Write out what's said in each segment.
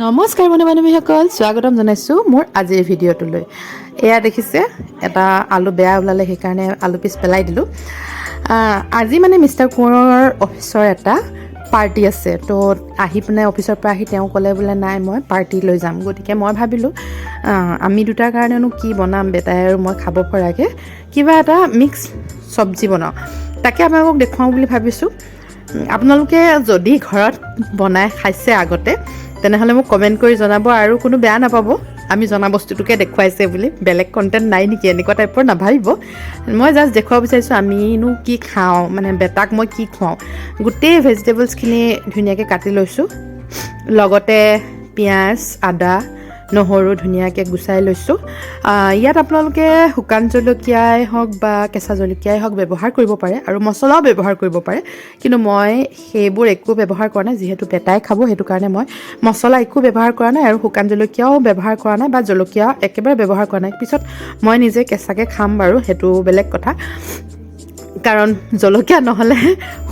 নমস্কাৰ বন্ধু-বান্ধৱীসকল, স্বাগতম জনাইছোঁ মোৰ আজিৰ ভিডিঅ'টোলৈ। এয়া দেখিছে, এটা আলু বেয়া ওলালে, সেইকাৰণে আলু পিচ পেলাই দিলোঁ। আজি মানে মিষ্টাৰ কোঁৱৰৰ অফিচৰ এটা পাৰ্টি আছে, তো আহি পিনে অফিচৰ পৰা আহি তেওঁ ক'লে বোলে নাই মই পাৰ্টি লৈ যাম। গতিকে মই ভাবিলোঁ আমি দুটাৰ কাৰণেনো কি বনাম, বেটাই আৰু মই খাব পৰাকৈ কিবা এটা মিক্স চব্জি বনাওঁ, তাকে আপোনালোকক দেখুৱাওঁ বুলি ভাবিছোঁ। আপোনালোকে যদি ঘৰত বনাই খাইছে আগতে, তেনেহ'লে মোক কমেণ্ট কৰি জনাব, আৰু কোনো বেয়া নাপাব আমি জনা বস্তুটোকে দেখুৱাইছে বুলি, বেলেগ কণ্টেণ্ট নাই নেকি এনেকুৱা টাইপৰ নাভাবিব। মই জাষ্ট দেখুৱাব বিচাৰিছোঁ আমিনো কি খাওঁ, মানে বেটাক মই কি খুৱাওঁ। গোটেই ভেজিটেবলছখিনি ধুনীয়াকৈ কাটি লৈছোঁ, লগতে পিঁয়াজ, আদা, নহৰু ধুনীয়াকৈ গুচাই লৈছোঁ। ইয়াত আপোনালোকে শুকান জলকীয়াই হওক বা কেঁচা জলকীয়াই হওক ব্যৱহাৰ কৰিব পাৰে, আৰু মছলাও ব্যৱহাৰ কৰিব পাৰে, কিন্তু মই সেইবোৰ একো ব্যৱহাৰ কৰা নাই। যিহেতু বেটাই খাব, সেইটো কাৰণে মই মছলা একো ব্যৱহাৰ কৰা নাই, আৰু শুকান জলকীয়াও ব্যৱহাৰ কৰা নাই, বা জলকীয়া একেবাৰে ব্যৱহাৰ কৰা নাই। পিছত মই নিজে কেঁচাকৈ খাম বাৰু, সেইটো বেলেগ কথা, কাৰণ জলকীয়া নহ'লে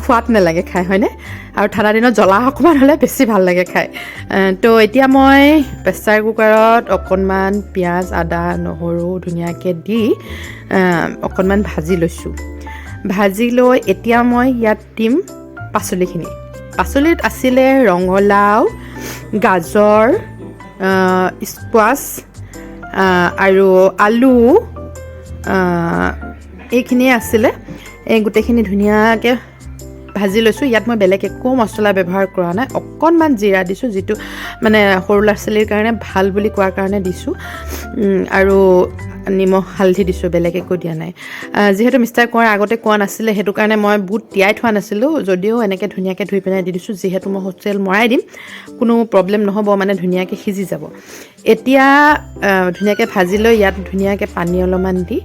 সোৱাদ নালাগে খাই, হয়নে? আৰু ঠাণ্ডা দিনত জ্বলা অকণমান হ'লে বেছি ভাল লাগে খাই। তো এতিয়া মই প্ৰেছাৰ কুকাৰত অকণমান পিঁয়াজ, আদা, নহৰু ধুনীয়াকৈ দি অকণমান ভাজি লৈছোঁ। ভাজি লৈ এতিয়া মই ইয়াত দিম পাচলিখিনি। পাচলিত আছিলে ৰঙালাও, গাজৰ, স্কোৱাছ আৰু আলু, এইখিনিয়ে আছিলে। এই গোটেইখিনি ধুনীয়াকৈ ভাজি লৈছোঁ। ইয়াত মই বেলেগ একো মছলা ব্যৱহাৰ কৰা নাই, অকণমান জিৰা দিছোঁ, যিটো মানে সৰু ল'ৰা ছোৱালীৰ কাৰণে ভাল বুলি কোৱাৰ কাৰণে দিছোঁ, আৰু নিমখ হালধি দিছোঁ, বেলেগ একো দিয়া নাই। যিহেতু মিষ্টাৰ কোঁৱৰে আগতে কোৱা নাছিলে, সেইটো কাৰণে মই বুট তিয়াই থোৱা নাছিলোঁ, যদিও এনেকৈ ধুনীয়াকৈ ধুই পিনে দি দিছোঁ। যিহেতু মই হোষ্টেল মৰাই দিম, কোনো প্ৰব্লেম নহ'ব, মানে ধুনীয়াকৈ সিজি যাব। এতিয়া ধুনীয়াকৈ ভাজি লৈ ইয়াত ধুনীয়াকৈ পানী অলপমান দি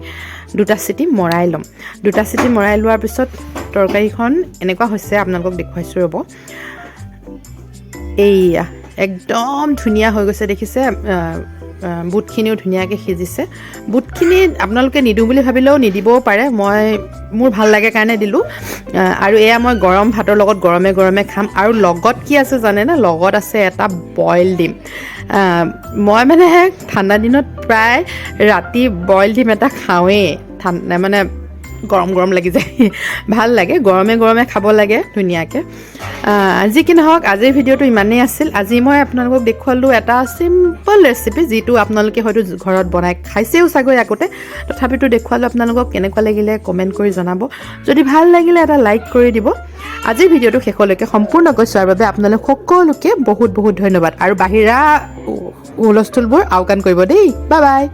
2টা চিটি মৰাই ল'ম। 2টা চিটি মৰাই লোৱাৰ পিছত তৰকাৰীখন এনেকুৱা হৈছে, আপোনালোকক দেখুৱাইছোঁ ৰ'ব। এইয়া একদম ধুনীয়া হৈ গৈছে, দেখিছে? বুটখিনিও ধুনীয়াকৈ সিজিছে। বুটখিনি আপোনালোকে নিদিওঁ বুলি ভাবিলেও নিদিবও পাৰে, মোৰ ভাল লাগে কাৰণে দিলোঁ। আৰু এয়া মই গৰম ভাতৰ লগত গৰমে গৰমে খাম। আৰু লগত কি আছে জানেনে? লগত আছে এটা বইল ডিম। মই মানে ঠাণ্ডা দিনত প্ৰায় ৰাতি বইল ডিম এটা খাওঁৱেই, মানে গৰম গৰম লাগি যায়, ভাল লাগে, গৰমে গৰমে খাব লাগে ধুনীয়াকৈ। যি কি নহওক, আজিৰ ভিডিঅ'টো ইমানেই আছিল। আজি মই আপোনালোকক দেখুৱালোঁ এটা চিম্পল ৰেচিপি, যিটো আপোনালোকে হয়তো ঘৰত বনাই খাইছেও চাগৈ আগতে, তথাপিতো দেখুৱালোঁ আপোনালোকক। কেনেকুৱা লাগিলে কমেণ্ট কৰি জনাব, যদি ভাল লাগিলে এটা লাইক কৰি দিব। আজিৰ ভিডিঅ'টো শেষলৈকে সম্পূৰ্ণকৈ চোৱাৰ বাবে আপোনালোক সকলোকে বহুত বহুত ধন্যবাদ, আৰু বাহিৰা হুলস্থুলবোৰ আওকাণ কৰিব দেই। Bye bye.